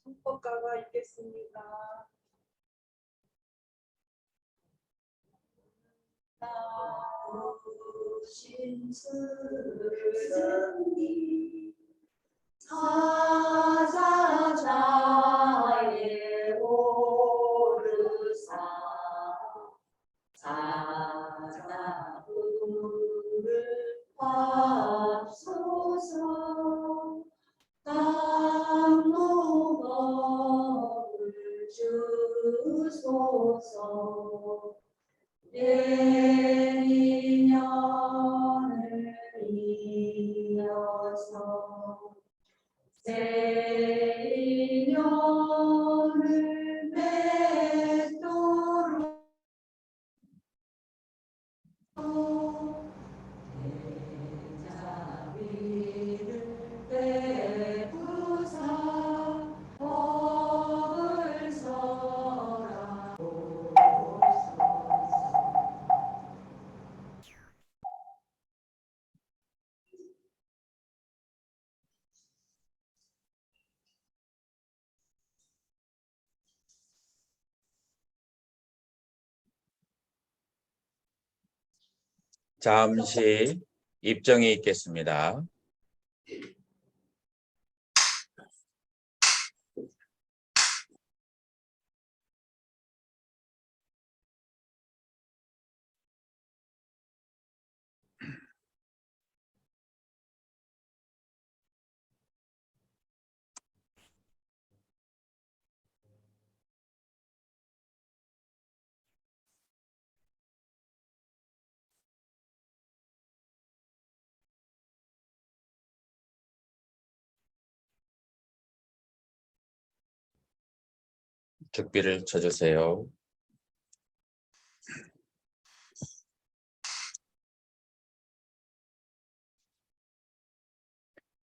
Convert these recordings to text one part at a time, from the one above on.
헌법가가 있겠습니다. 신스승님 사자자의 오르사 사자부를 합소서 당무법을 주소서 내년을 이어서 새인년을 맺도록 대자비를 베푸사 법을 설하옵소서. 잠시 입정이 있겠습니다. 특비를 쳐주세요.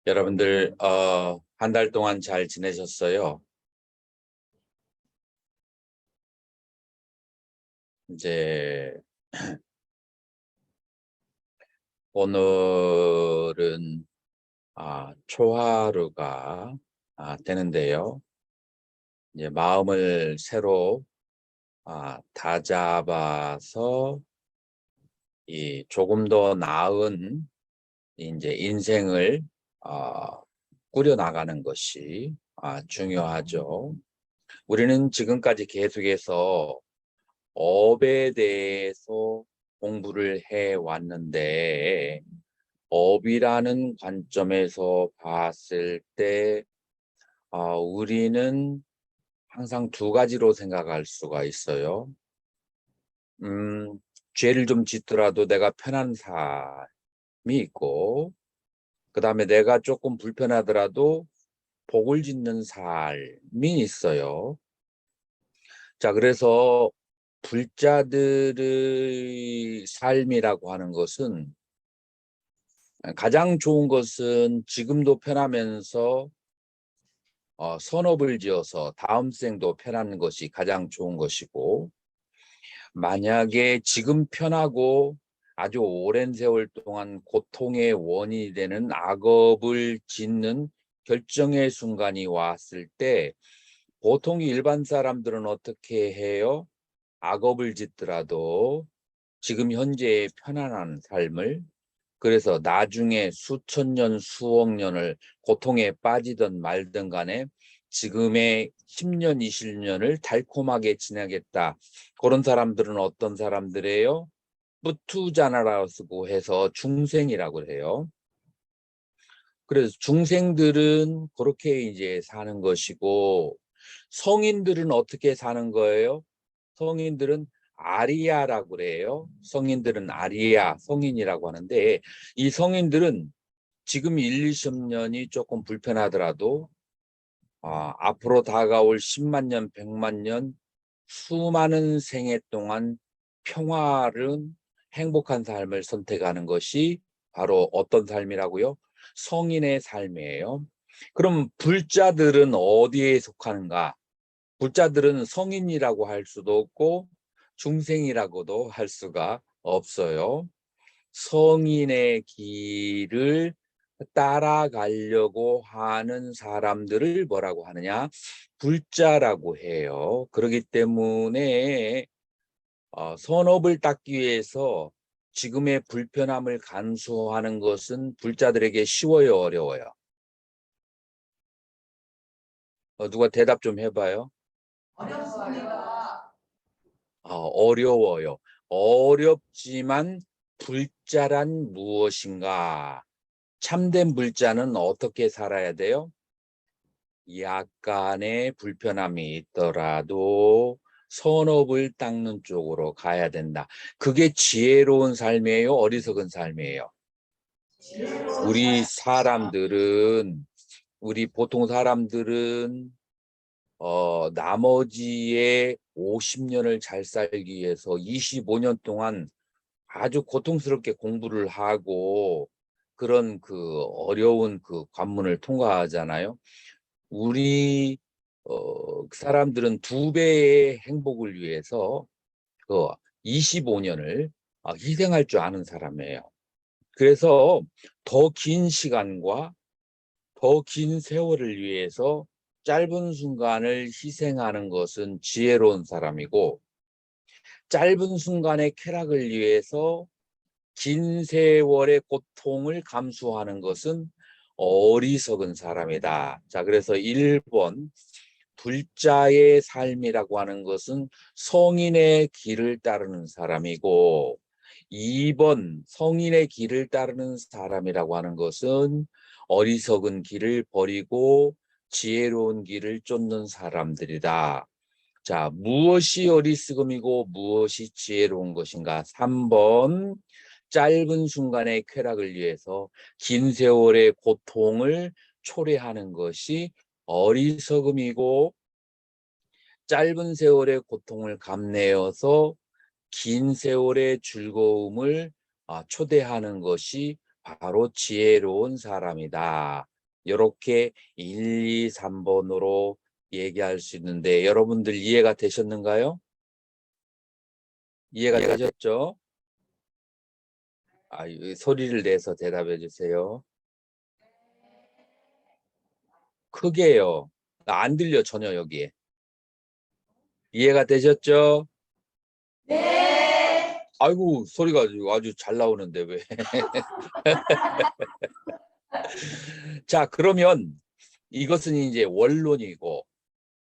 여러분들 한 달 동안 잘 지내셨어요? 이제 오늘은 초하루가 되는데요. 이제 마음을 새로 다잡아서 이 조금 더 나은 이제 인생을 꾸려 나가는 것이 중요하죠. 우리는 지금까지 계속해서 업에 대해서 공부를 해 왔는데, 업이라는 관점에서 봤을 때 우리는 항상 두 가지로 생각할 수가 있어요. 죄를 좀 짓더라도 내가 편한 삶이 있고, 그 다음에 내가 조금 불편하더라도 복을 짓는 삶이 있어요. 자, 그래서 불자들의 삶이라고 하는 것은 가장 좋은 것은 지금도 편하면서 선업을 지어서 다음 생도 편한 것이 가장 좋은 것이고, 만약에 지금 편하고 아주 오랜 세월 동안 고통의 원인이 되는 악업을 짓는 결정의 순간이 왔을 때 보통 일반 사람들은 어떻게 해요? 악업을 짓더라도 지금 현재의 편안한 삶을, 그래서 나중에 수천 년, 수억 년을 고통에 빠지든 말든 간에 지금의 10년, 20년을 달콤하게 지내겠다. 그런 사람들은 어떤 사람들이에요? 뿌투자나라고 쓰고 해서 중생이라고 해요. 그래서 중생들은 그렇게 이제 사는 것이고, 성인들은 어떻게 사는 거예요? 성인들은 아리아라고 그래요. 성인들은 아리아, 성인이라고 하는데, 이 성인들은 지금 1, 20년이 조금 불편하더라도 앞으로 다가올 10만 년, 100만 년 수많은 생애 동안 평화를 행복한 삶을 선택하는 것이 바로 어떤 삶이라고요? 성인의 삶이에요. 그럼 불자들은 어디에 속하는가? 불자들은 성인이라고 할 수도 없고 중생이라고도 할 수가 없어요. 성인의 길을 따라가려고 하는 사람들을 뭐라고 하느냐? 불자라고 해요. 그렇기 때문에 선업을 닦기 위해서 지금의 불편함을 감수하는 것은 불자들에게 쉬워요, 어려워요? 누가 대답 좀 해봐요. 어렵습니다. 어려워요. 어렵지만 불자란 무엇인가? 참된 불자는 어떻게 살아야 돼요? 약간의 불편함이 있더라도 선업을 닦는 쪽으로 가야 된다. 그게 지혜로운 삶이에요? 어리석은 삶이에요? 우리 사람들은, 우리 보통 사람들은 나머지의 50년을 잘 살기 위해서 25년 동안 아주 고통스럽게 공부를 하고 그런 그 어려운 그 관문을 통과하잖아요. 우리 사람들은 2배의 행복을 위해서 그 25년을 희생할 줄 아는 사람이에요. 그래서 더 긴 시간과 더 긴 세월을 위해서 짧은 순간을 희생하는 것은 지혜로운 사람이고, 짧은 순간의 쾌락을 위해서 긴 세월의 고통을 감수하는 것은 어리석은 사람이다. 자, 그래서 1번 불자의 삶이라고 하는 것은 성인의 길을 따르는 사람이고, 2번 성인의 길을 따르는 사람이라고 하는 것은 어리석은 길을 버리고 지혜로운 길을 쫓는 사람들이다. 자, 무엇이 어리석음이고 무엇이 지혜로운 것인가? 3번 짧은 순간의 쾌락을 위해서 긴 세월의 고통을 초래하는 것이 어리석음이고, 짧은 세월의 고통을 감내어서 긴 세월의 즐거움을 초대하는 것이 바로 지혜로운 사람이다. 이렇게 1, 2, 3번으로 얘기할 수 있는데 여러분들 이해가 되셨는가요? 이해가 되셨죠? 소리를 내서 대답해 주세요. 크게요. 안 들려 전혀 여기에. 이해가 되셨죠? 네. 아이고 소리가 아주 잘 나오는데 왜? 자, 그러면 이것은 이제 원론이고,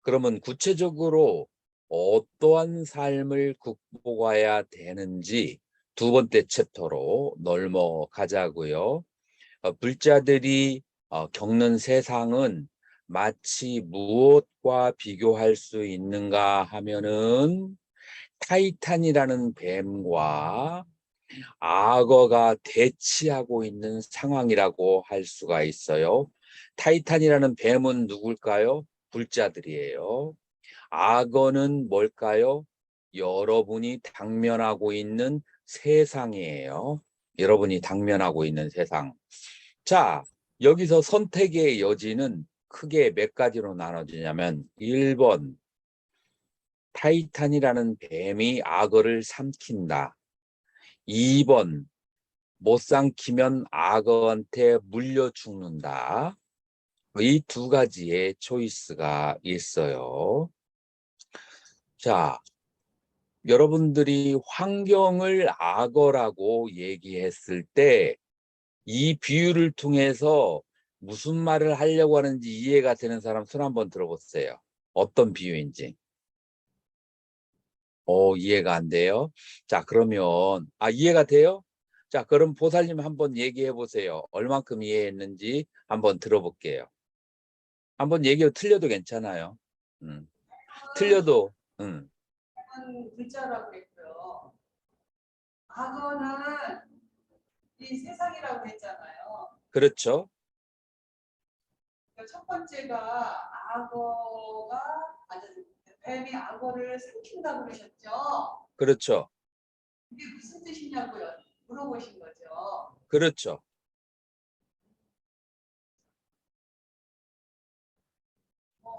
그러면 구체적으로 어떠한 삶을 극복해야 되는지 2번째 챕터로 넘어가자고요. 불자들이 겪는 세상은 마치 무엇과 비교할 수 있는가 하면은 타이탄이라는 뱀과 악어가 대치하고 있는 상황이라고 할 수가 있어요. 타이탄이라는 뱀은 누굴까요? 불자들이에요. 악어는 뭘까요? 여러분이 당면하고 있는 세상이에요. 여러분이 당면하고 있는 세상. 자, 여기서 선택의 여지는 크게 몇 가지로 나눠지냐면 1번, 타이탄이라는 뱀이 악어를 삼킨다. 2번, 못 삼키면 악어한테 물려 죽는다. 이 2가지의 초이스가 있어요. 자, 여러분들이 환경을 악어라고 얘기했을 때 이 비유를 통해서 무슨 말을 하려고 하는지 이해가 되는 사람 손 한번 들어보세요. 어떤 비유인지. 이해가 안 돼요? 자, 그러면 이해가 돼요? 자, 그럼 보살님 한번 얘기해 보세요. 얼만큼 이해했는지 한번 들어볼게요. 한번 얘기가 틀려도 괜찮아요. 음. 틀려도 글자라고 했고요. 악어는 이 세상이라고 했잖아요. 그렇죠. 그러니까 첫 번째가 악어가 뱀이 악어를 삼킨다고 그러셨죠. 그렇죠. 이게 무슨 뜻이냐고요? 물어보신 거죠. 그렇죠.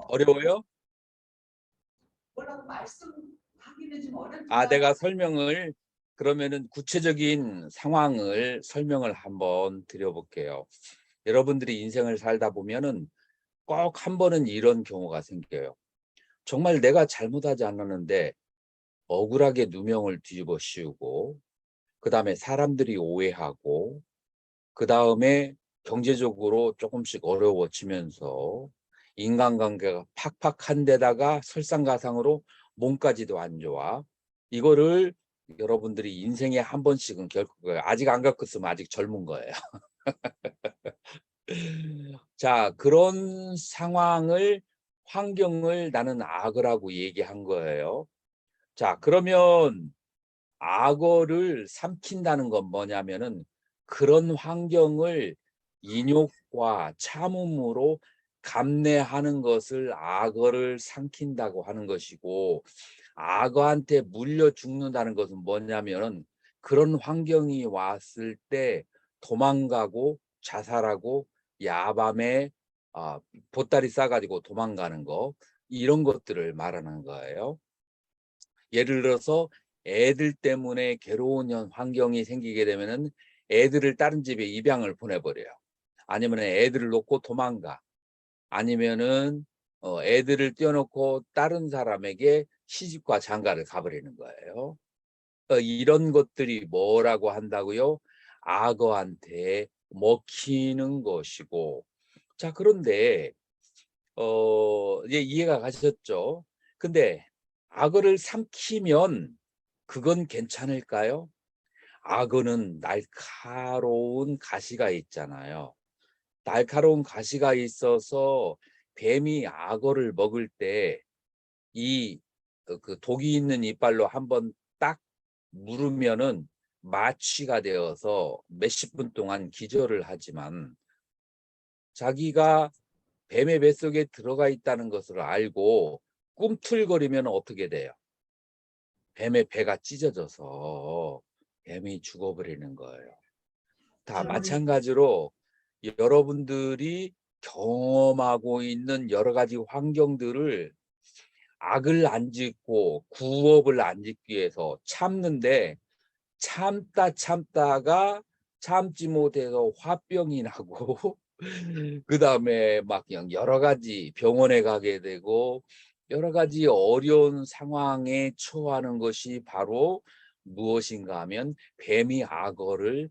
어려워요? 뭐라고 말씀하기는 좀 아, 어렵지만 내가 설명을 그러면은 구체적인 상황을 설명을 한번 드려볼게요. 여러분들이 인생을 살다 보면은 꼭 한 번은 이런 경우가 생겨요. 정말 내가 잘못하지 않았는데 억울하게 누명을 뒤집어 씌우고, 그 다음에 사람들이 오해하고, 그 다음에 경제적으로 조금씩 어려워지면서 인간관계가 팍팍한 데다가 설상가상으로 몸까지도 안 좋아. 이거를 여러분들이 인생에 한 번씩은 겪을 거예요. 아직 안 겪었으면 아직 젊은 거예요. 자, 그런 상황을, 환경을 나는 악어라고 얘기한 거예요. 자, 그러면 악어를 삼킨다는 건 뭐냐면은 그런 환경을 인욕과 참음으로 감내하는 것을 악어를 삼킨다고 하는 것이고, 악어한테 물려 죽는다는 것은 뭐냐면은 그런 환경이 왔을 때 도망가고 자살하고 야밤에 보따리 싸가지고 도망가는 거, 이런 것들을 말하는 거예요. 예를 들어서 애들 때문에 괴로운 환경이 생기게 되면은 애들을 다른 집에 입양을 보내버려요. 아니면 애들을 놓고 도망가. 아니면은 애들을 떼어놓고 다른 사람에게 시집과 장가를 가버리는 거예요. 이런 것들이 뭐라고 한다고요? 악어한테 먹히는 것이고. 자, 그런데 이제 이해가 가셨죠? 근데 악어를 삼키면 그건 괜찮을까요? 악어는 날카로운 가시가 있잖아요. 날카로운 가시가 있어서 뱀이 악어를 먹을 때 이 그 독이 있는 이빨로 한번 딱 물으면은 마취가 되어서 몇십 분 동안 기절을 하지만, 자기가 뱀의 뱃속에 들어가 있다는 것을 알고 꿈틀거리면 어떻게 돼요? 뱀의 배가 찢어져서 뱀이 죽어버리는 거예요. 다 마찬가지로 여러분들이 경험하고 있는 여러 가지 환경들을 악을 안 짓고 구업을 안 짓기 위해서 참는데, 참다가 참지 못해서 화병이 나고 그다음에 막 그냥 여러 가지 병원에 가게 되고 여러 가지 어려운 상황에 처하는 것이 바로 무엇인가 하면 뱀이 악어를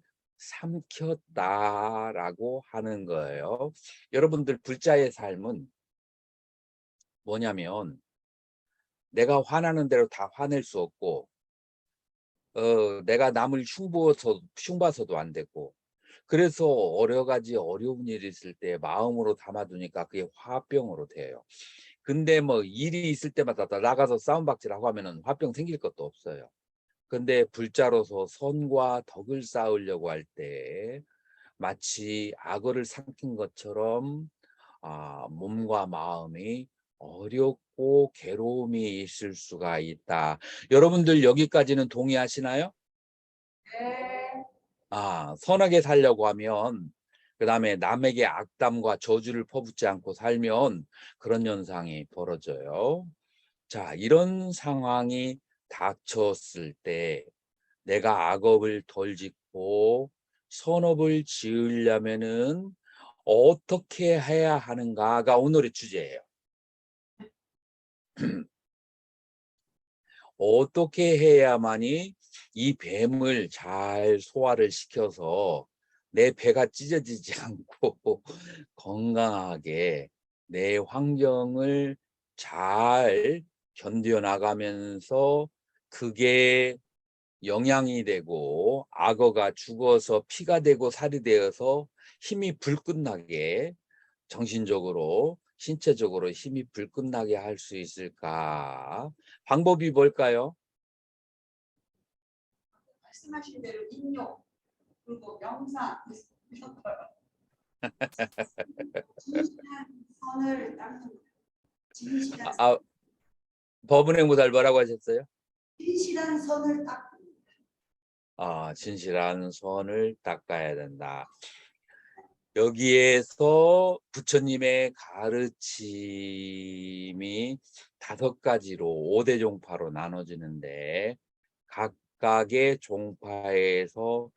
삼켰다라고 하는 거예요. 여러분들 불자의 삶은 뭐냐면, 내가 화나는 대로 다 화낼 수 없고, 내가 남을 흉봐서도 안 되고, 그래서 여러 가지 어려운 일이 있을 때 마음으로 담아두니까 그게 화병으로 돼요. 근데 뭐 일이 있을 때마다 다 나가서 싸움박질하고 하면은 화병 생길 것도 없어요. 근데 불자로서 선과 덕을 쌓으려고 할 때 마치 악어를 삼킨 것처럼 몸과 마음이 어렵고 괴로움이 있을 수가 있다. 여러분들 여기까지는 동의하시나요? 네. 선하게 살려고 하면, 그다음에 남에게 악담과 저주를 퍼붓지 않고 살면 그런 현상이 벌어져요. 자, 이런 상황이 닥쳤을 때 내가 악업을 덜 짓고 선업을 지으려면은 어떻게 해야 하는가가 오늘의 주제예요. 어떻게 해야만이 이 뱀을 잘 소화를 시켜서 내 배가 찢어지지 않고 건강하게 내 환경을 잘 견뎌나가면서 그게 영양이 되고 악어가 죽어서 피가 되고 살이 되어서 힘이 불끝나게, 정신적으로 신체적으로 힘이 불끝나게 할 수 있을까? 방법이 뭘까요? 말씀하신 대로 인욕 그리고 명상 이런 거요. 진실한 선을 닦는 거예요. 진실한 법은행 모달 뭐라고 하셨어요? 진실한 선을 닦는 거예요. 진실한 손을 닦아야 된다. 여기에서 부처님의 가르침이 5가지로 5대 종파로 나눠지는데 각각의 종파에서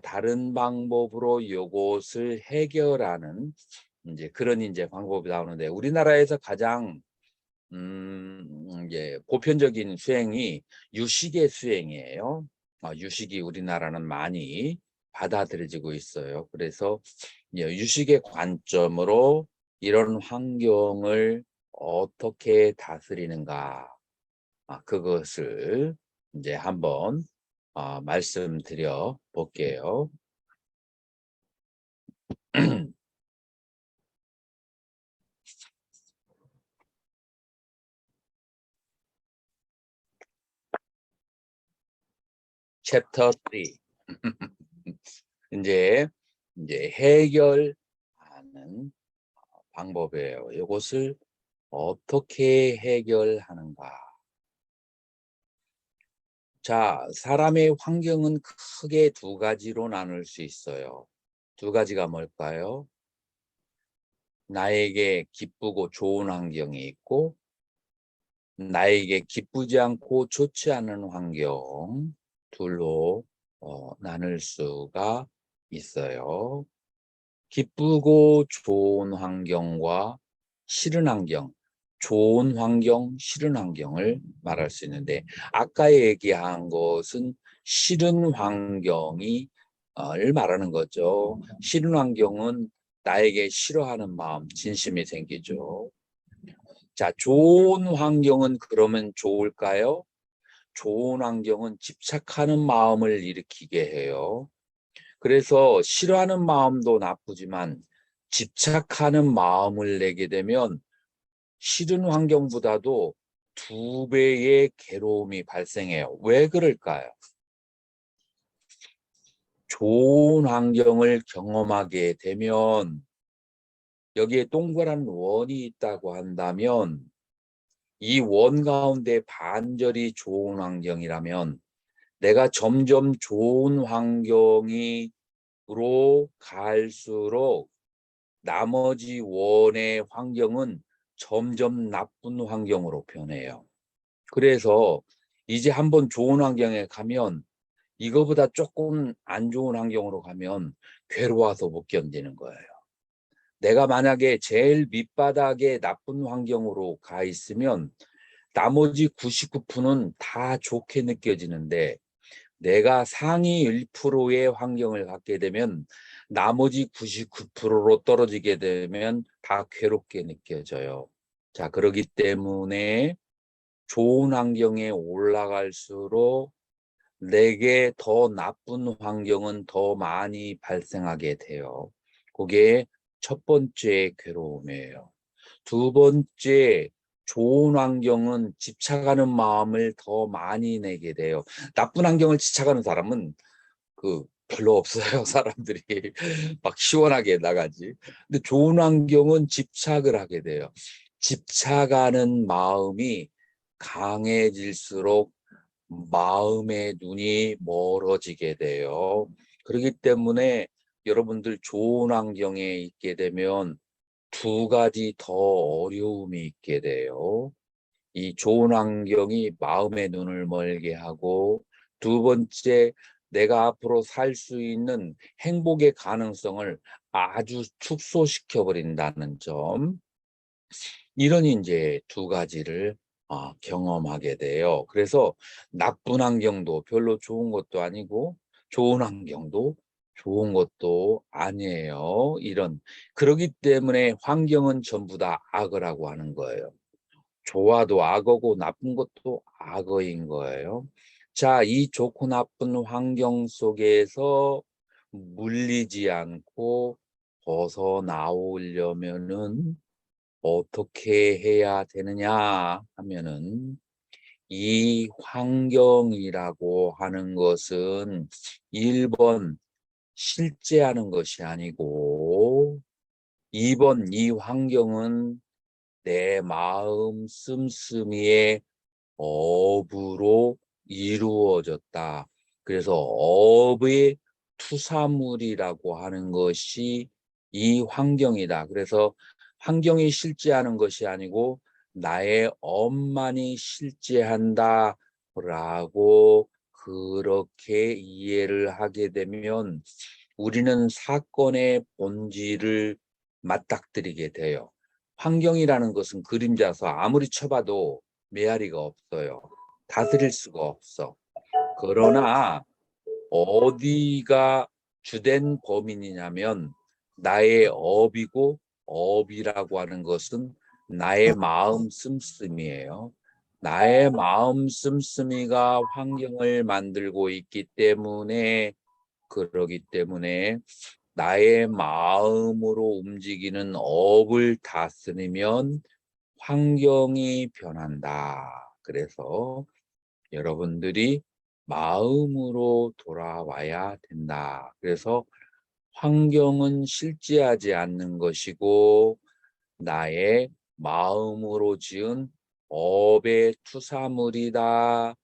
다른 방법으로 이것을 해결하는 이제 그런 이제 방법이 나오는데 우리나라에서 가장 이제 보편적인 수행이 유식의 수행이에요. 유식이 우리나라는 많이 받아들여지고 있어요. 그래서 유식의 관점으로 이런 환경을 어떻게 다스리는가, 그것을 이제 한번 말씀드려 볼게요. 챕터 3. 이제 해결하는 방법이에요. 이것을 어떻게 해결하는가? 자, 사람의 환경은 크게 2가지로 나눌 수 있어요. 2가지가 뭘까요? 나에게 기쁘고 좋은 환경이 있고 나에게 기쁘지 않고 좋지 않은 환경 둘로 나눌 수가 있어요. 기쁘고 좋은 환경과 싫은 환경, 좋은 환경, 싫은 환경을 말할 수 있는데 아까 얘기한 것은 싫은 환경이 를 말하는 거죠. 싫은 환경은 나에게 싫어하는 마음, 진심이 생기죠. 자, 좋은 환경은 그러면 좋을까요? 좋은 환경은 집착하는 마음을 일으키게 해요. 그래서 싫어하는 마음도 나쁘지만 집착하는 마음을 내게 되면 싫은 환경보다도 2배의 괴로움이 발생해요. 왜 그럴까요? 좋은 환경을 경험하게 되면 여기에 동그란 원이 있다고 한다면 이 원 가운데 반절이 좋은 환경이라면 내가 점점 좋은 환경으로 갈수록 나머지 원의 환경은 점점 나쁜 환경으로 변해요. 그래서 이제 한번 좋은 환경에 가면 이거보다 조금 안 좋은 환경으로 가면 괴로워서 못 견디는 거예요. 내가 만약에 제일 밑바닥에 나쁜 환경으로 가 있으면 나머지 99%는 다 좋게 느껴지는데 내가 상위 1%의 환경을 갖게 되면 나머지 99%로 떨어지게 되면 다 괴롭게 느껴져요. 자, 그렇기 때문에 좋은 환경에 올라갈수록 내게 더 나쁜 환경은 더 많이 발생하게 돼요. 그게 첫 번째 괴로움이에요. 2번째, 좋은 환경은 집착하는 마음을 더 많이 내게 돼요. 나쁜 환경을 집착하는 사람은 별로 없어요. 사람들이 막 시원하게 나가지. 근데 좋은 환경은 집착을 하게 돼요. 집착하는 마음이 강해질수록 마음의 눈이 멀어지게 돼요. 그렇기 때문에 여러분들 좋은 환경에 있게 되면 2가지 더 어려움이 있게 돼요. 이 좋은 환경이 마음의 눈을 멀게 하고 2번째, 내가 앞으로 살 수 있는 행복의 가능성을 아주 축소시켜 버린다는 점. 이런 이제 2가지를 경험하게 돼요. 그래서 나쁜 환경도 별로 좋은 것도 아니고 좋은 환경도 좋은 것도 아니에요. 그러기 때문에 환경은 전부 다 악이라고 하는 거예요. 좋아도 악어고 나쁜 것도 악어인 거예요. 자, 이 좋고 나쁜 환경 속에서 물리지 않고 벗어나오려면은 어떻게 해야 되느냐 하면은 이 환경이라고 하는 것은 1번 실제하는 것이 아니고 2번 이 환경은 내 마음 씀씀이의 업으로 이루어졌다. 그래서 업의 투사물이라고 하는 것이 이 환경이다. 그래서 환경이 실제하는 것이 아니고 나의 업만이 실제한다라고 그렇게 이해를 하게 되면 우리는 사건의 본질을 맞닥뜨리게 돼요. 환경이라는 것은 그림자서 아무리 쳐봐도 메아리가 없어요. 다스릴 수가 없어. 그러나 어디가 주된 범인이냐면 나의 업이고, 업이라고 하는 것은 나의 마음 씀씀이에요. 나의 마음 씀씀이가 환경을 만들고 있기 때문에, 그러기 때문에 나의 마음으로 움직이는 업을 다스리면 환경이 변한다. 그래서 여러분들이 마음으로 돌아와야 된다. 그래서 환경은 실제하지 않는 것이고 나의 마음으로 지은 업의 투사물이다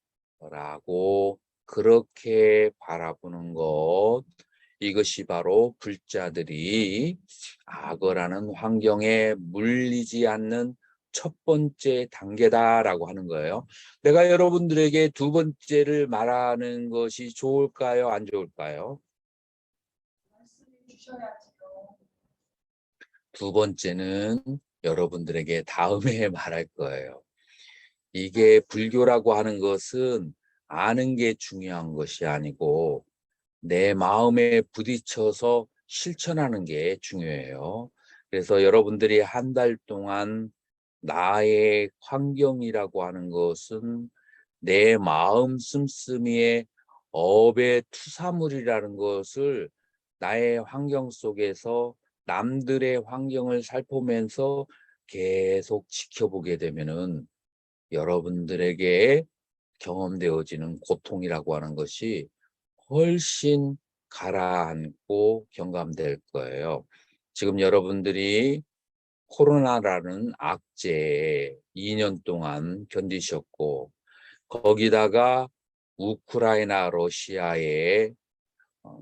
라고 그렇게 바라보는 것, 이것이 바로 불자들이 악어라는 환경에 물리지 않는 첫 번째 단계다라고 하는 거예요. 내가 여러분들에게 두 번째를 말하는 것이 좋을까요? 안 좋을까요? 말씀해 주셔야지요. 두 번째는 여러분들에게 다음에 말할 거예요. 이게 불교라고 하는 것은 아는 게 중요한 것이 아니고 내 마음에 부딪혀서 실천하는 게 중요해요. 그래서 여러분들이 한 달 동안 나의 환경이라고 하는 것은 내 마음 씀씀이의 업의 투사물이라는 것을 나의 환경 속에서 남들의 환경을 살피면서 계속 지켜보게 되면은 여러분들에게 경험되어지는 고통이라고 하는 것이 훨씬 가라앉고 경감될 거예요. 지금 여러분들이 코로나라는 악재에 2년 동안 견디셨고 거기다가 우크라이나 러시아의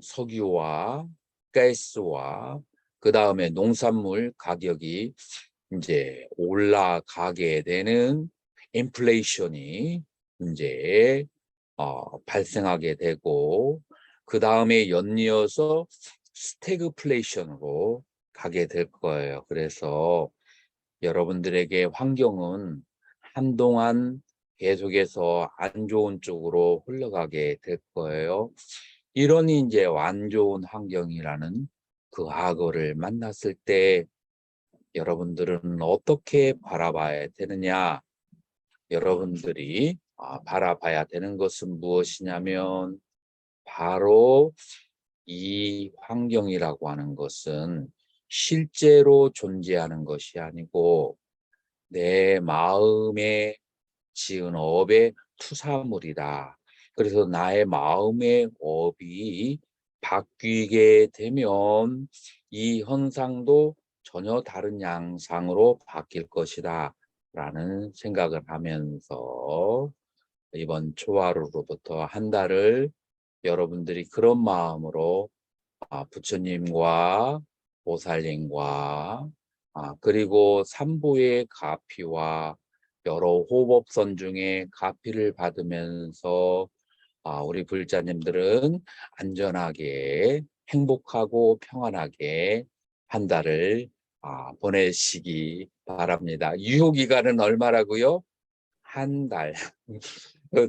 석유와 가스와 그 다음에 농산물 가격이 이제 올라가게 되는 인플레이션이 이제 발생하게 되고 그 다음에 연이어서 스태그플레이션으로 가게 될 거예요. 그래서 여러분들에게 환경은 한동안 계속해서 안 좋은 쪽으로 흘러가게 될 거예요. 이런 이제 안 좋은 환경이라는 그 악어를 만났을 때 여러분들은 어떻게 바라봐야 되느냐? 여러분들이 바라봐야 되는 것은 무엇이냐면 바로 이 환경이라고 하는 것은 실제로 존재하는 것이 아니고 내 마음에 지은 업의 투사물이다. 그래서 나의 마음의 업이 바뀌게 되면 이 현상도 전혀 다른 양상으로 바뀔 것이다 라는 생각을 하면서 이번 초하루로부터 한 달을 여러분들이 그런 마음으로 부처님과 보살님과 그리고 삼부의 가피와 여러 호법선 중에 가피를 받으면서 우리 불자님들은 안전하게 행복하고 평안하게 한 달을 보내시기 바랍니다. 유효기간은 얼마라고요? 한 달.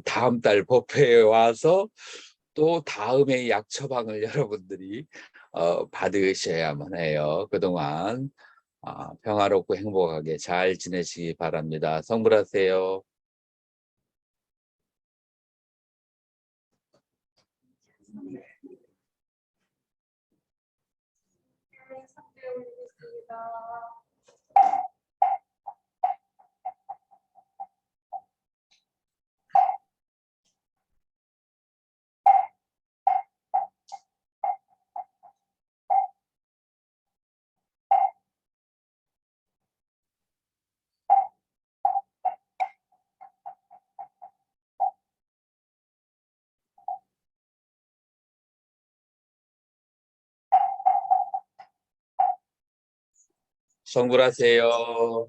다음 달 법회에 와서 또 다음에 약 처방을 여러분들이 받으셔야만 해요. 그동안 평화롭고 행복하게 잘 지내시기 바랍니다. 성불하세요. 네, 상태 올리겠습니다. 성불하세요.